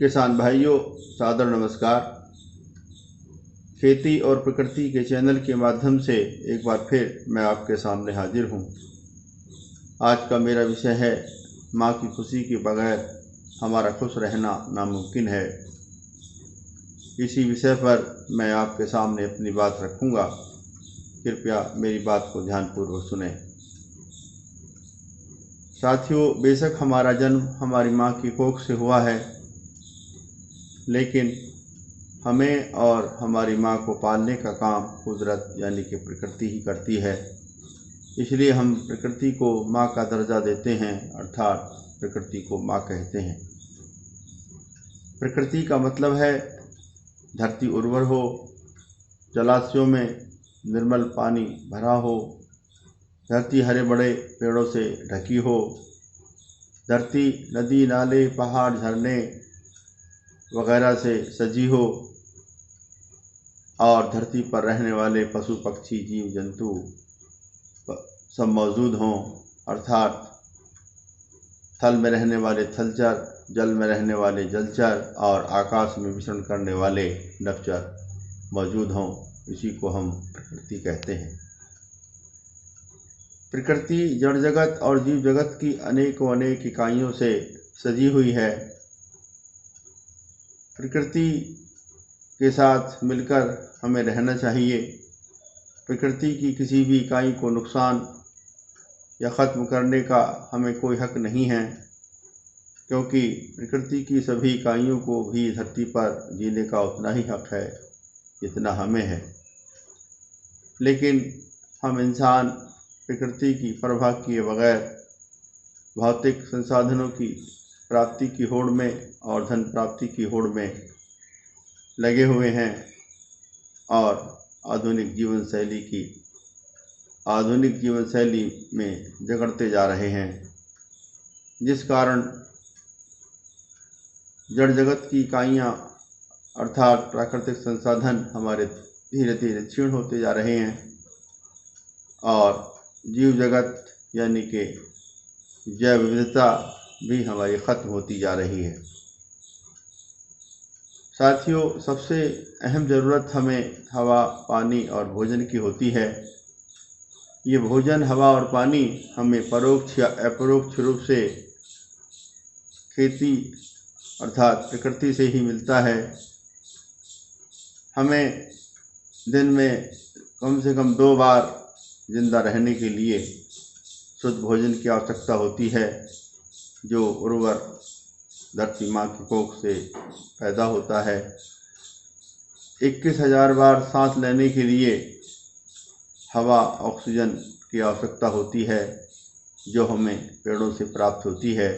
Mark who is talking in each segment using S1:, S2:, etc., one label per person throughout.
S1: किसान भाइयों, सादर नमस्कार। खेती और प्रकृति के चैनल के माध्यम से एक बार फिर मैं आपके सामने हाजिर हूँ। आज का मेरा विषय है माँ की खुशी के बगैर हमारा खुश रहना नामुमकिन है। इसी विषय पर मैं आपके सामने अपनी बात रखूँगा। कृपया मेरी बात को ध्यानपूर्वक सुनें। साथियों, बेशक हमारा जन्म हमारी माँ की कोख से हुआ है, लेकिन हमें और हमारी माँ को पालने का काम कुदरत यानी कि प्रकृति ही करती है। इसलिए हम प्रकृति को माँ का दर्जा देते हैं, अर्थात प्रकृति को माँ कहते हैं। प्रकृति का मतलब है धरती उर्वर हो, जलाशयों में निर्मल पानी भरा हो, धरती हरे बड़े पेड़ों से ढकी हो, धरती नदी नाले पहाड़ झरने वगैरह से सजी हो और धरती पर रहने वाले पशु पक्षी जीव जंतु सब मौजूद हों, अर्थात थल में रहने वाले थलचर, जल में रहने वाले जलचर और आकाश में विचरण करने वाले नभचर मौजूद हों। इसी को हम प्रकृति कहते हैं। प्रकृति जड़ जगत और जीव जगत की अनेक इकाइयों से सजी हुई है। प्रकृति के साथ मिलकर हमें रहना चाहिए। प्रकृति की किसी भी इकाई को नुकसान या ख़त्म करने का हमें कोई हक नहीं है, क्योंकि प्रकृति की सभी इकाइयों को भी धरती पर जीने का उतना ही हक है जितना हमें है। लेकिन हम इंसान प्रकृति की परवाह किए बगैर भौतिक संसाधनों की प्राप्ति की होड़ में और धन प्राप्ति की होड़ में लगे हुए हैं और आधुनिक जीवन शैली में जकड़ते जा रहे हैं, जिस कारण जड़ जगत की इकाइयाँ अर्थात प्राकृतिक संसाधन हमारे धीरे धीरे क्षीण होते जा रहे हैं और जीव जगत यानी कि जैव विविधता भी हमारी ख़त्म होती जा रही है। साथियों, सबसे अहम ज़रूरत हमें हवा, पानी और भोजन की होती है। ये भोजन, हवा और पानी हमें परोक्ष या अपरोक्ष रूप से खेती अर्थात प्रकृति से ही मिलता है। हमें दिन में कम से कम 2 बार जिंदा रहने के लिए शुद्ध भोजन की आवश्यकता होती है, जो उर्वर धरती माँ की कोख से पैदा होता है। 21,000 बार सांस लेने के लिए हवा, ऑक्सीजन की आवश्यकता होती है, जो हमें पेड़ों से प्राप्त होती है।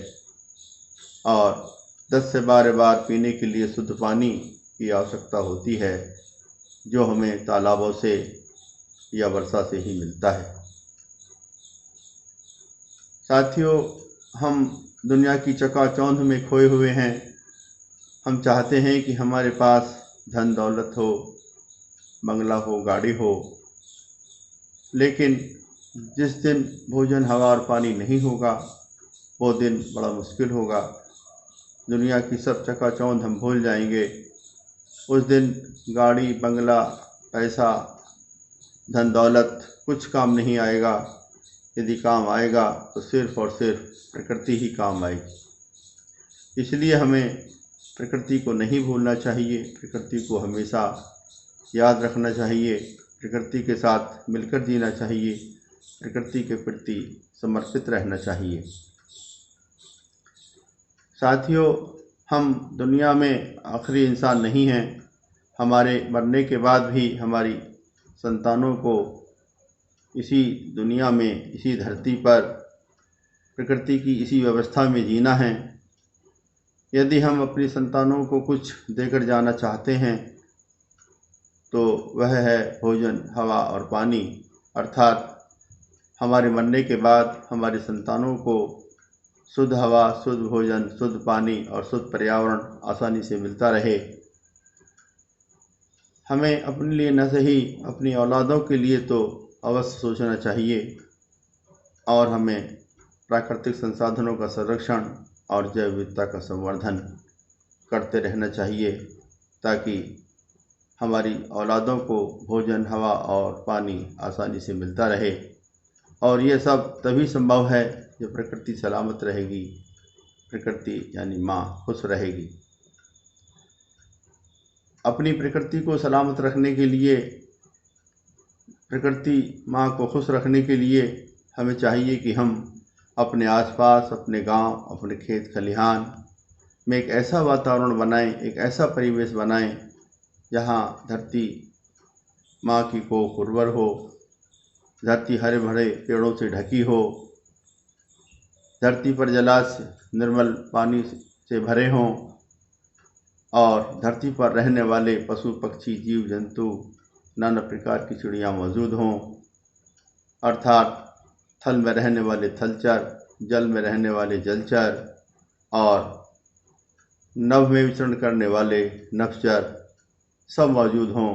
S1: और 10 से 12 बार पीने के लिए शुद्ध पानी की आवश्यकता होती है, जो हमें तालाबों से या वर्षा से ही मिलता है। साथियों, हम दुनिया की चकाचौंध में खोए हुए हैं। हम चाहते हैं कि हमारे पास धन दौलत हो, बंगला हो, गाड़ी हो, लेकिन जिस दिन भोजन, हवा और पानी नहीं होगा वो दिन बड़ा मुश्किल होगा। दुनिया की सब चकाचौंध हम भूल जाएंगे। उस दिन गाड़ी, बंगला, पैसा, धन दौलत कुछ काम नहीं आएगा। यदि काम आएगा तो सिर्फ और सिर्फ प्रकृति ही काम आएगी। इसलिए हमें प्रकृति को नहीं भूलना चाहिए, प्रकृति को हमेशा याद रखना चाहिए, प्रकृति के साथ मिलकर जीना चाहिए, प्रकृति के प्रति समर्पित रहना चाहिए। साथियों, हम दुनिया में आखिरी इंसान नहीं हैं। हमारे मरने के बाद भी हमारी संतानों को इसी दुनिया में, इसी धरती पर प्रकृति की इसी व्यवस्था में जीना है। यदि हम अपनी संतानों को कुछ देकर जाना चाहते हैं तो वह है भोजन, हवा और पानी, अर्थात हमारे मरने के बाद हमारी संतानों को शुद्ध हवा, शुद्ध भोजन, शुद्ध पानी और शुद्ध पर्यावरण आसानी से मिलता रहे। हमें अपने लिए न सही, अपनी औलादों के लिए तो अवश्य सोचना चाहिए और हमें प्राकृतिक संसाधनों का संरक्षण और जैव विविधता का संवर्धन करते रहना चाहिए ताकि हमारी औलादों को भोजन, हवा और पानी आसानी से मिलता रहे। और ये सब तभी संभव है जब प्रकृति सलामत रहेगी, प्रकृति यानी माँ खुश रहेगी। अपनी प्रकृति को सलामत रखने के लिए, प्रकृति माँ को खुश रखने के लिए हमें चाहिए कि हम अपने आसपास, अपने गांव, अपने खेत खलिहान में एक ऐसा वातावरण बनाएं, एक ऐसा परिवेश बनाएं जहाँ धरती माँ की कोख उर्वर हो, धरती हरे भरे पेड़ों से ढकी हो, धरती पर जलाशय निर्मल पानी से भरे हों और धरती पर रहने वाले पशु पक्षी, जीव जंतु, नाना प्रकार की चिड़िया मौजूद हों, अर्थात थल में रहने वाले थलचर, जल में रहने वाले जलचर और नभ में विचरण करने वाले नभचर सब मौजूद हों।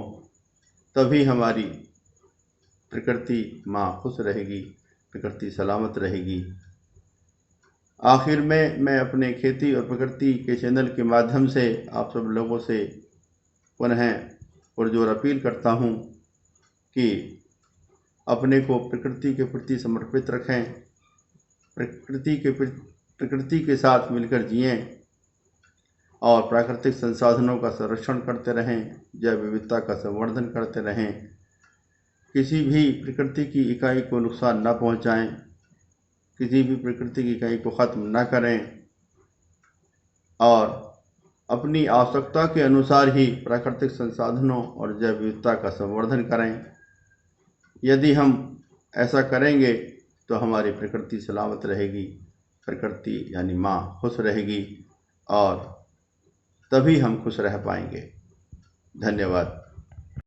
S1: तभी हमारी प्रकृति माँ खुश रहेगी, प्रकृति सलामत रहेगी। आखिर में मैं अपने खेती और प्रकृति के चैनल के माध्यम से आप सब लोगों से पुनः पुरजोर अपील करता हूँ कि अपने को प्रकृति के प्रति समर्पित रखें, प्रकृति के साथ मिलकर जिएं और प्राकृतिक संसाधनों का संरक्षण करते रहें, जैव विविधता का संवर्धन करते रहें, किसी भी प्रकृति की इकाई को नुकसान न पहुंचाएं, किसी भी प्रकृति की इकाई को ख़त्म न करें और अपनी आवश्यकता के अनुसार ही प्राकृतिक संसाधनों और जैव विविधता का संवर्धन करें। यदि हम ऐसा करेंगे तो हमारी प्रकृति सलामत रहेगी, प्रकृति यानी माँ खुश रहेगी और तभी हम खुश रह पाएंगे। धन्यवाद।